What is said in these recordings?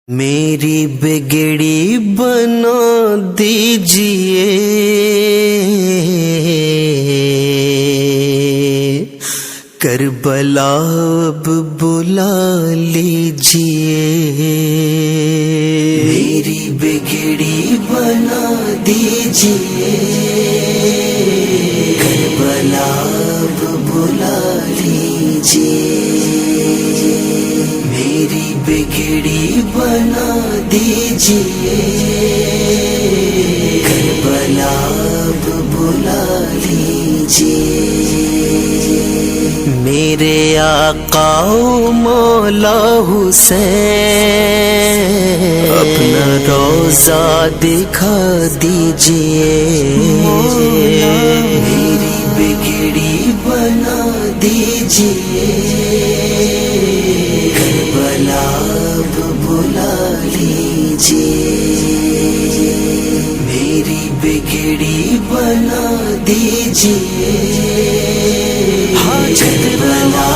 میری بگڑی بنا دیجئے، کربلا اب بلا لیجئے، میری بگڑی بنا دیجئے، کربلا اب بلا لیجئے، میری بگڑی بنا دیجئے، کربلا اب بلا لیجئے، میرے آقا و مولا حسین اپنا روضہ دکھا دیجئے، میری بگڑی بنا دیجئے، کربلا اب بلا لیجئے، میری بگڑی بنا دیجئے، کربلا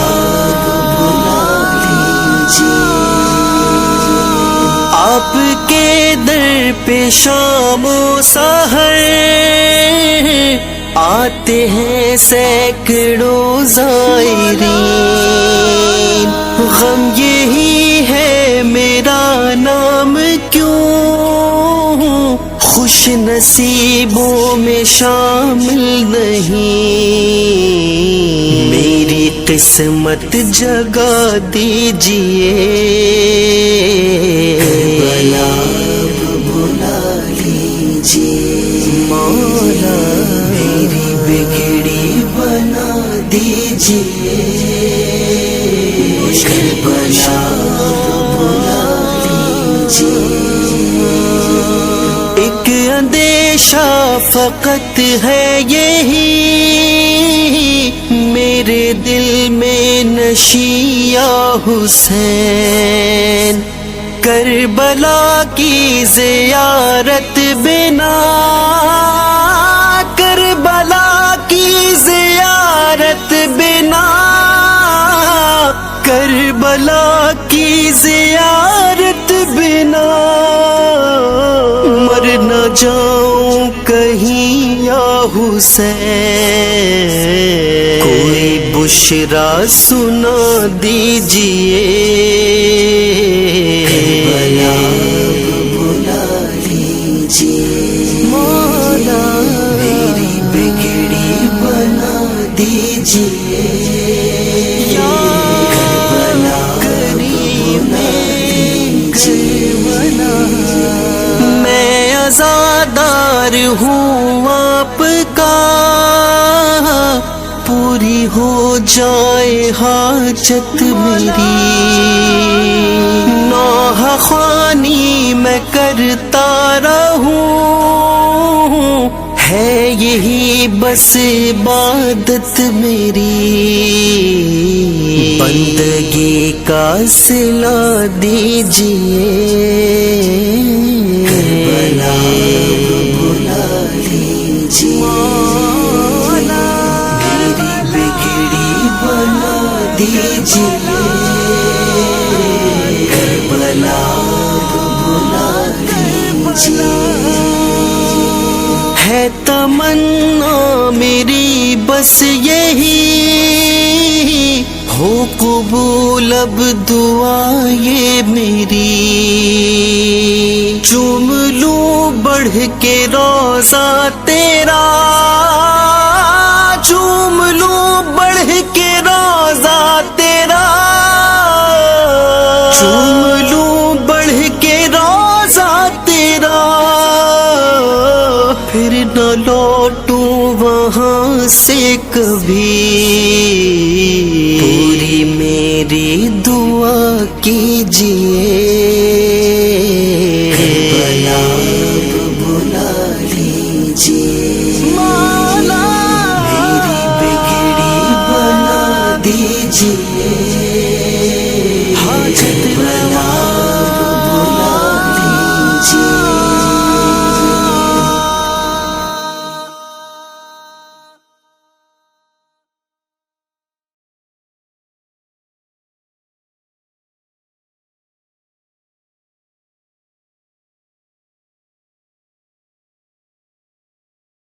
اب بلا لیجئے، آپ کے در پہ شام و سحر آتے ہیں سینکڑوں زائرین، غم یہی ہے میرا نام کیوں خوش نصیبوں میں شامل نہیں، میری قسمت جگا دیجئے، کربلا اب بلا لیجئے، مولا میری بگڑی بنا دیجئے، کربلا اب بلا لیجئے، ایک اندیشہ فقط ہے یہی میرے دل میں نشیہ یا حسین، کربلا کی زیارت بنا، کربلا کی زیارت بنا، کربلا کی زیارت بنا مر نہ جاؤں کہیں یا حسین، کوئی بشرا سنا دیجئے، کربلا اب بلا لیجئے، مولا میری بگڑی بنا دیجئے، کربلا کریم کربلا، میں عزادار ہوں آپ کا، پوری ہو جائے حاجت میری، نوحہ خوانی میں کرتا رہوں، ہے یہی بس عبادت میری، بندگی کا صلہ دیجئے، کربلا اب بلا لیجئے، میری بگڑی بنا دیجئے، کربلا اب بلا لیجئے، ہے تمنا میری بس یہی ہو قبول اب دعا یہ میری، چوم لوں بڑھ کے روضہ تیرا، چوم لوں بڑھ کے روضہ تیرا، چوم لوں بڑھ کے روضہ تیرا، پھر نہ لوٹوں وہاں سے کبھی، پوری میری دعا کیجئے،